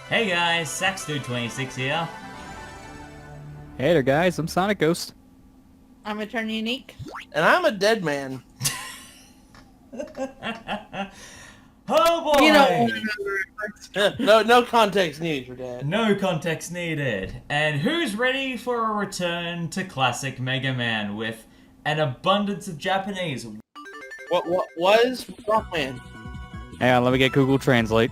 Hey guys, Saxdude26 here. Hey there, guys. I'm Sonic Ghost. I'm Eternal Unique. And I'm a dead man. Oh boy! You don't No context needed for that. No context needed. And who's ready for a return to classic Mega Man with an abundance of Japanese? What was Rockman? Hang on, let me get Google Translate.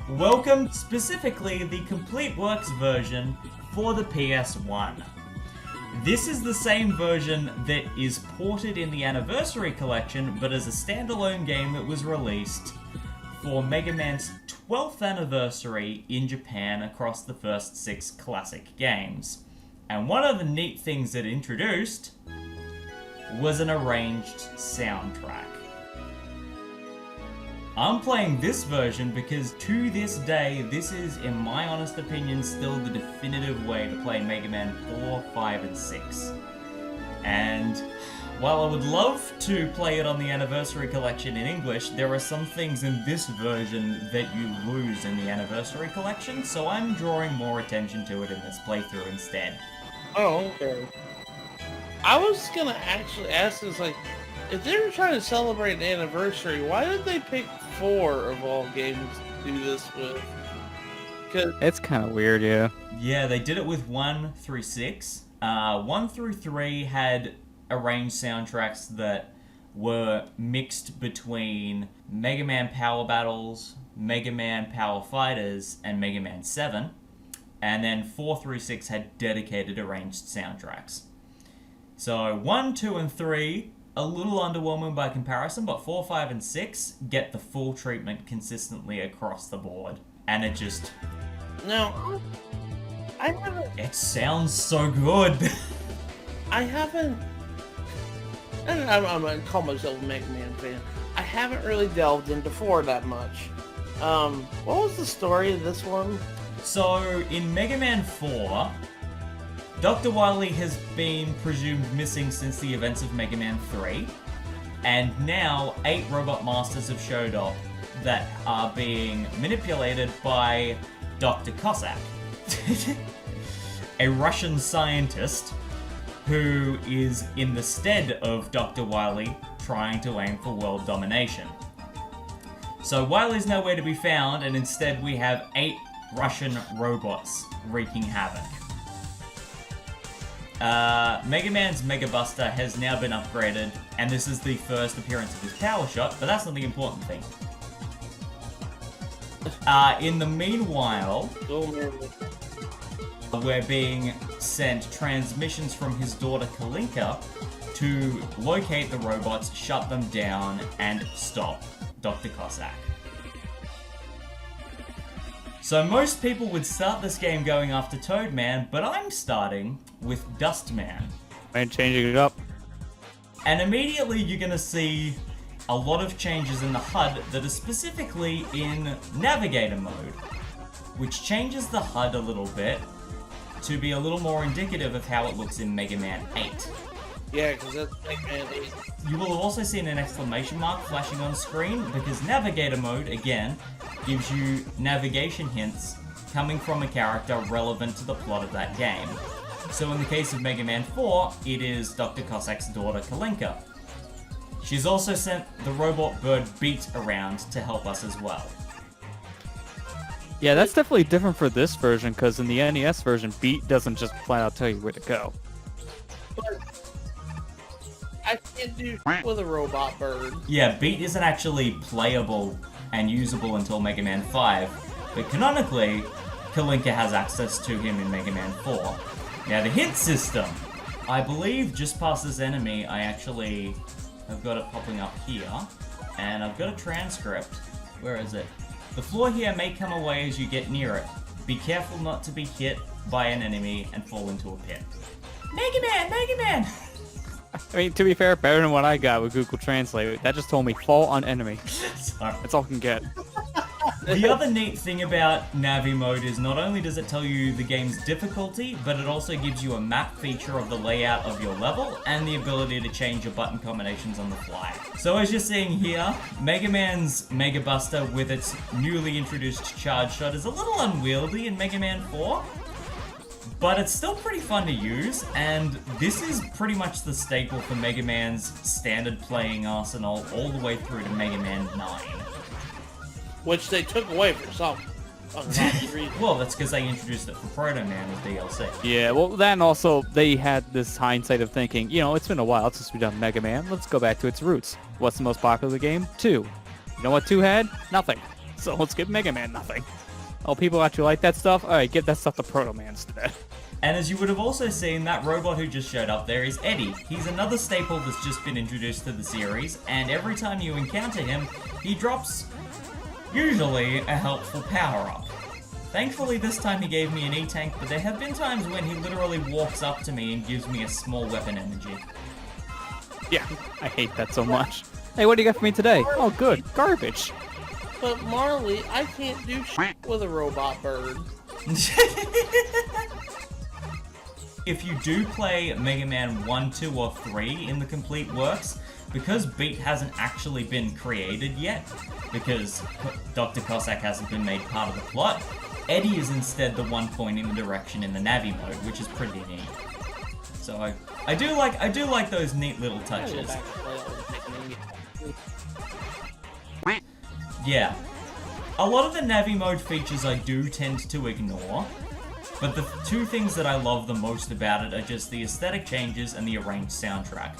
Welcome specifically the Complete Works version for the PS1. This is the same version that is ported in the Anniversary Collection, but as a standalone game that was released for Mega Man's 12th anniversary in Japan across the first 6 classic games. And one of the neat things it introduced was an arranged soundtrack. I'm playing this version because to this day, this is, in my honest opinion, still the definitive way to play Mega Man 4, 5, and 6. And while I would love to play it on the Anniversary Collection in English, there are some things in this version that you lose in the Anniversary Collection, so I'm drawing more attention to it in this playthrough instead. Oh, okay. I was gonna actually ask this, like, if they were trying to celebrate an anniversary, why did they pick 4 of all games to do this with? Cause It's kind of weird, yeah. Yeah, they did it with 1 through 6. 1 through 3 had arranged soundtracks that were mixed between Mega Man Power Battles, Mega Man Power Fighters, and Mega Man 7. And then 4 through 6 had dedicated arranged soundtracks. So 1, 2, and 3, a little underwhelming by comparison, but 4, 5, and 6 get the full treatment consistently across the board. And it just... now, I haven't. it sounds so good. I haven't. And I'm gonna call myself a Mega Man fan. I haven't really delved into 4 that much. What was the story of this one? So, in Mega Man 4, Dr. Wily has been presumed missing since the events of Mega Man 3, and now 8 robot masters have showed up that are being manipulated by Dr. Cossack, a Russian scientist who is in the stead of Dr. Wily trying to aim for world domination. So Wily's nowhere to be found, and instead we have 8 Russian robots wreaking havoc. Mega Man's Mega Buster has now been upgraded, and this is the first appearance of his Power Shot, but that's not the important thing. In the meanwhile, we're being sent transmissions from his daughter Kalinka to locate the robots, shut them down, and stop Dr. Cossack. So most people would start this game going after Toadman, but I'm starting with Dustman. And changing it up. And immediately you're going to see a lot of changes in the HUD that are specifically in Navigator mode, which changes the HUD a little bit to be a little more indicative of how it looks in Mega Man 8. Yeah, because that's Mega Man 8. You will have also seen an exclamation mark flashing on screen because Navigator mode, again, gives you navigation hints coming from a character relevant to the plot of that game. So in the case of Mega Man 4, it is Dr. Cossack's daughter Kalinka. She's also sent the robot bird Beat around to help us as well. Yeah, that's definitely different for this version, because in the NES version, Beat doesn't just flat out tell you where to go. But I can't do with a robot bird. Yeah, Beat isn't actually playable and usable until Mega Man 5, but canonically, Kalinka has access to him in Mega Man 4. Now the hint system, I believe just past this enemy, I actually have got it popping up here, and I've got a transcript. Where is it? The floor here may come away as you get near it. Be careful not to be hit by an enemy and fall into a pit. Mega Man! Mega Man! I mean, to be fair, better than what I got with Google Translate. That just told me fall on enemy. Sorry. That's all I can get. The other neat thing about Navi mode is not only does it tell you the game's difficulty, but it also gives you a map feature of the layout of your level and the ability to change your button combinations on the fly. So as you're seeing here, Mega Man's Mega Buster with its newly introduced charge shot is a little unwieldy in Mega Man 4, but it's still pretty fun to use, and this is pretty much the staple for Mega Man's standard playing arsenal all the way through to Mega Man 9. Which they took away for some obvious reason. Well, that's because they introduced it for Proto Man as DLC. Yeah, well, then also they had this hindsight of thinking, you know, it's been a while since we've done Mega Man. Let's go back to its roots. What's the most popular game? 2. You know what 2 had? Nothing. So let's give Mega Man nothing. Oh, people actually like that stuff? Alright, give that stuff to Proto Man instead. And as you would have also seen, that robot who just showed up there is Eddie. He's another staple that's just been introduced to the series, and every time you encounter him, he drops, usually, a helpful power-up. Thankfully, this time he gave me an E-Tank, but there have been times when he literally walks up to me and gives me a small weapon energy. Yeah, I hate that so much. Hey, what do you got for me today? Oh, good. Garbage. But Marley, I can't do shit with a robot bird. If you do play Mega Man 1, 2, or 3 in the complete works, because Beat hasn't actually been created yet, because Dr. Cossack hasn't been made part of the plot, Eddie is instead the one pointing the direction in the Navi mode, which is pretty neat. So I do like those neat little touches. Yeah. A lot of the Navi mode features I do tend to ignore, but the two things that I love the most about it are just the aesthetic changes and the arranged soundtrack.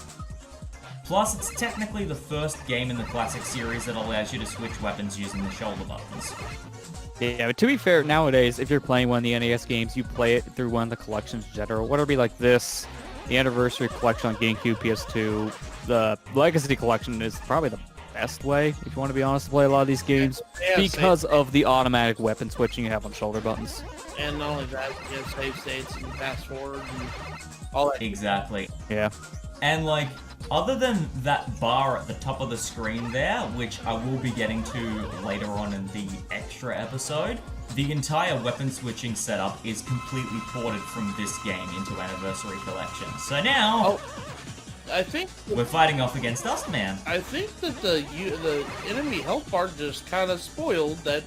Plus, it's technically the first game in the Cossack series that allows you to switch weapons using the shoulder buttons. Yeah, but to be fair, nowadays, if you're playing one of the NES games, you play it through one of the collections in general. Whether it be like this, the Anniversary Collection on GameCube, PS2, the Legacy Collection is probably the best way, if you want to be honest, to play a lot of these games, because of the automatic weapon switching you have on shoulder buttons. And not only that, you have save states and fast forward and all that. Exactly. Yeah. And like, other than that bar at the top of the screen there, which I will be getting to later on in the extra episode, the entire weapon switching setup is completely ported from this game into Anniversary Collection. So now, I think we're fighting off against Dustman. I think that the enemy health bar just kind of spoiled that.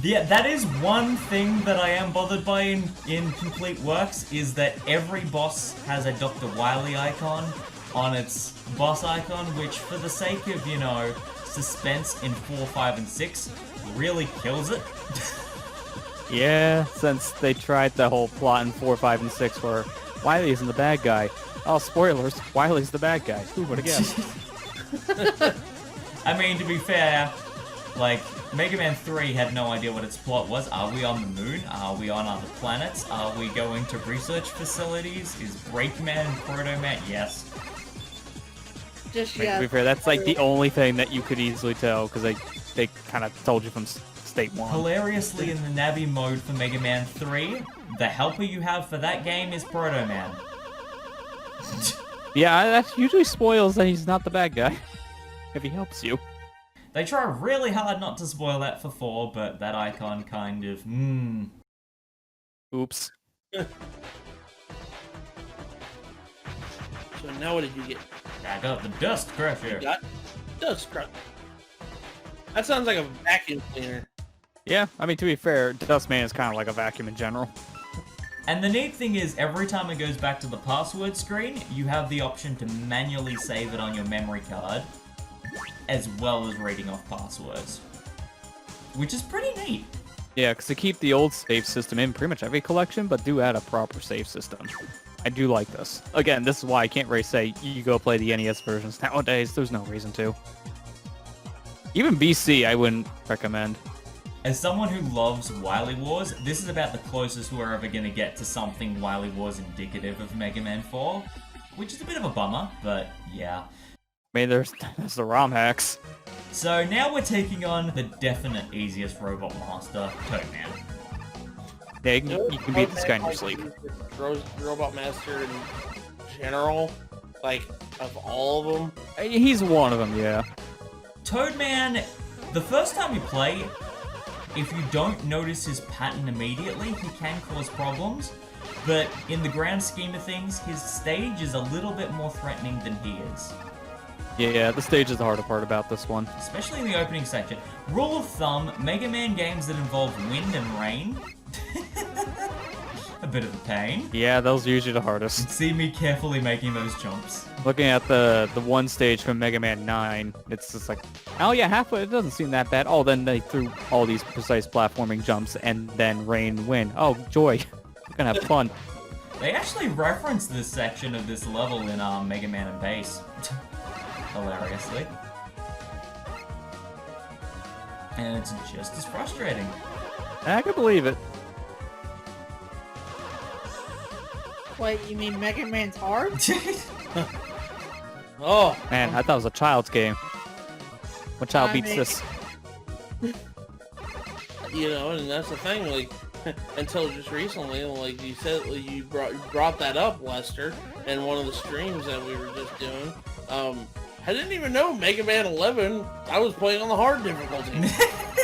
Yeah, that is one thing that I am bothered by in Complete Works, is that every boss has a Dr. Wily icon on its boss icon, which for the sake of, you know, suspense in 4, 5, and 6, really kills it. Yeah, since they tried the whole plot in 4, 5, and 6 where Wily isn't the bad guy. Oh, spoilers, Wily's the bad guy. Who would have guessed? I mean, to be fair, like, Mega Man 3 had no idea what its plot was. Are we on the moon? Are we on other planets? Are we going to research facilities? Is Breakman and Proto Man? Yes. Just To be fair, that's like the only thing that you could easily tell, because they kind of told you from State 1. Hilariously, in the Navi mode for Mega Man 3, the helper you have for that game is Proto Man. Yeah, that usually spoils that he's not the bad guy, if he helps you. They try really hard not to spoil that for 4, but that icon kind of, Oops. So now what did you get? I got the Dust Crusher. You got dust crusher. That sounds like a vacuum cleaner. Yeah, I mean, to be fair, Dustman is kind of like a vacuum in general. And the neat thing is, every time it goes back to the password screen, you have the option to manually save it on your memory card, as well as reading off passwords. Which is pretty neat. Yeah, because they keep the old save system in pretty much every collection, but do add a proper save system. I do like this. Again, this is why I can't really say you go play the NES versions nowadays. There's no reason to. Even BC, I wouldn't recommend. As someone who loves Wily Wars, this is about the closest we're ever going to get to something Wily Wars indicative of Mega Man 4. Which is a bit of a bummer, but yeah. I mean, there's the ROM hacks. So now we're taking on the definite easiest robot master, Toadman. Yeah, you can beat this guy in your sleep. Robot Master in general, like, of all of them. He's one of them, yeah. Toadman The first time you play, if you don't notice his pattern immediately, he can cause problems. But in the grand scheme of things, his stage is a little bit more threatening than he is. Yeah, the stage is the harder part about this one. Especially in the opening section. Rule of thumb, Mega Man games that involve wind and rain. A bit of a pain. Yeah, those are usually the hardest. See me carefully making those jumps. Looking at the one stage from Mega Man 9, it's just like, oh yeah, halfway, it doesn't seem that bad. Oh, then they threw all these precise platforming jumps and then rain and wind. Oh, joy. I'm gonna have fun. They actually reference this section of this level in Mega Man and Bass. Hilariously. And it's just as frustrating. I can believe it. Wait, you mean Mega Man's hard? Oh, Man, I thought it was a child's game. What child I beats mean- this? you know, and that's the thing, like, until just recently, like you said, like, you brought that up, Lester, in one of the streams that we were just doing. I didn't even know Mega Man 11, I was playing on the hard difficulty.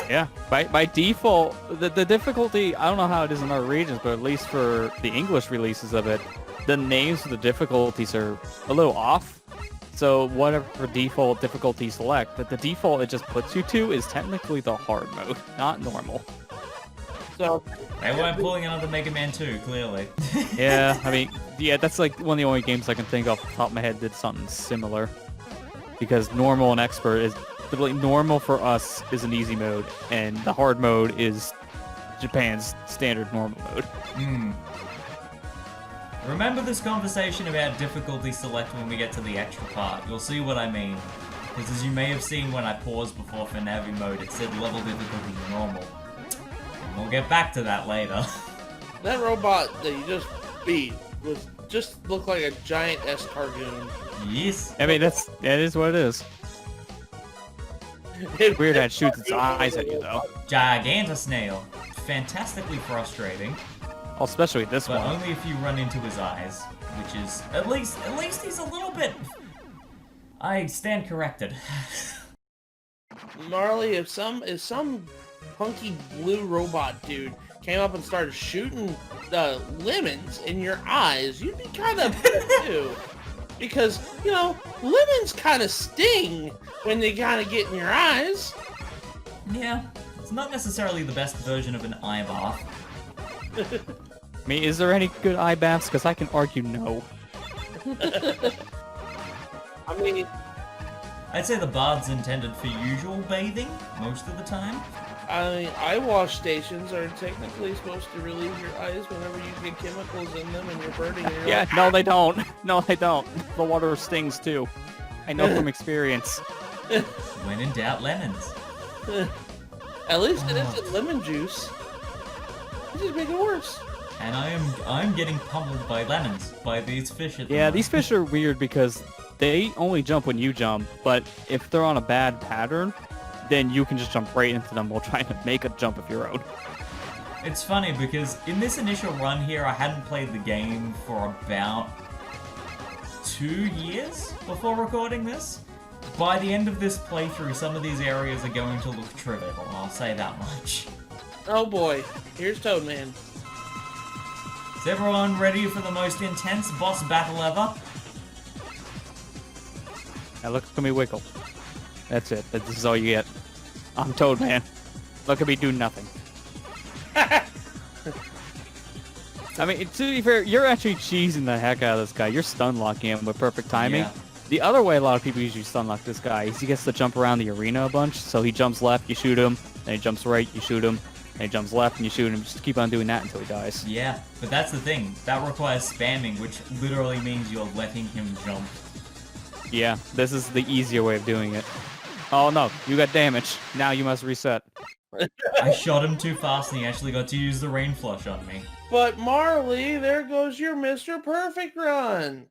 Yeah, by default, the difficulty, I don't know how it is in other regions, but at least for the English releases of it, the names of the difficulties are a little off. So whatever default difficulty you select, but the default it just puts you to is technically the hard mode, not normal. So, They weren't pulling another Mega Man 2, clearly. Yeah, I mean, yeah, that's like one of the only games I can think off the top of my head did something similar. Because normal and expert is, literally normal for us is an easy mode, and the hard mode is Japan's standard normal mode. Remember this conversation about difficulty select when we get to the extra part. You'll see what I mean. Because as you may have seen when I paused before for Navi mode, it said level difficulty normal. And we'll get back to that later. that robot that you just beat was just looked like a giant escargoon. Yes. I mean, that is what it is. Weird that it shoots its eyes at you, though. Gigantisnail. Fantastically frustrating. Oh, especially this But one. only if you run into his eyes. Which is, at least he's a little bit... I stand corrected. Marley, if some punky blue robot dude came up and started shooting lemons in your eyes, you'd be kind of upset too. Because, you know, lemons kind of sting when they kind of get in your eyes. Yeah, it's not necessarily the best version of an eye bath. I mean, is there any good eye baths? Because I can argue no. I mean, I'd say the bath's intended for usual bathing, most of the time. eye wash stations are technically supposed to relieve your eyes whenever you get chemicals in them and you're burning your Yeah, no, they don't. No, they don't. The water stings too. I know from experience. When in doubt, lemons. At least it isn't lemon juice. It just make it worse. And I'm getting pummeled by lemons, by these fish at the Yeah, moment. these fish are weird because they only jump when you jump, but if they're on a bad pattern, then you can just jump right into them while trying to make a jump of your own. It's funny because in this initial run here, I hadn't played the game for about 2 years before recording this. By the end of this playthrough, some of these areas are going to look trivial, I'll say that much. Oh boy, here's Toadman. Is everyone ready for the most intense boss battle ever? Now look at me wiggle. That's it. This is all you get. I'm Toadman. Look at me do nothing. I mean, to be fair, you're actually cheesing the heck out of this guy. You're stun locking him with perfect timing. Yeah. The other way a lot of people usually stun lock this guy is he gets to jump around the arena a bunch. So he jumps left, you shoot him. Then he jumps right, you shoot him. Then he jumps left and you shoot him. Just keep on doing that until he dies. Yeah, but that's the thing. That requires spamming, which literally means you're letting him jump. Yeah, this is the easier way of doing it. Oh no, you got damage. Now you must reset. I shot him too fast and he actually got to use the rain flush on me. But Marley, there goes your Mr. Perfect run.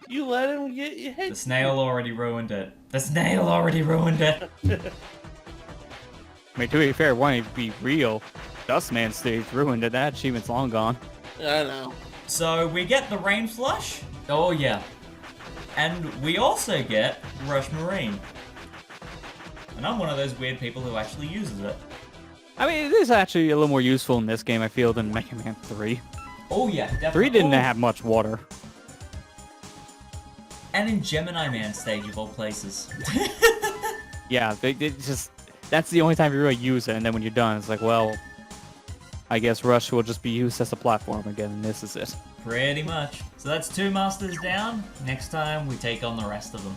You let him get you hit. The snail already ruined it. The snail already ruined it. I mean, to be fair, want to be real, Dustman stage ruined it. That achievement's long gone. I know. So we get the rain flush. Oh yeah. And we also get Rush Marine. I And I'm one of those weird people who actually uses it. I mean, it is actually a little more useful in this game, I feel, than Mega Man 3. Oh yeah, definitely. 3 didn't have much water. And in Gemini Man stage of all places. Yeah, that's the only time you really use it, and then when you're done, it's like, well, I guess Rush will just be used as a platform again, and this is it. Pretty much. So that's 2 masters down. Next time, we take on the rest of them.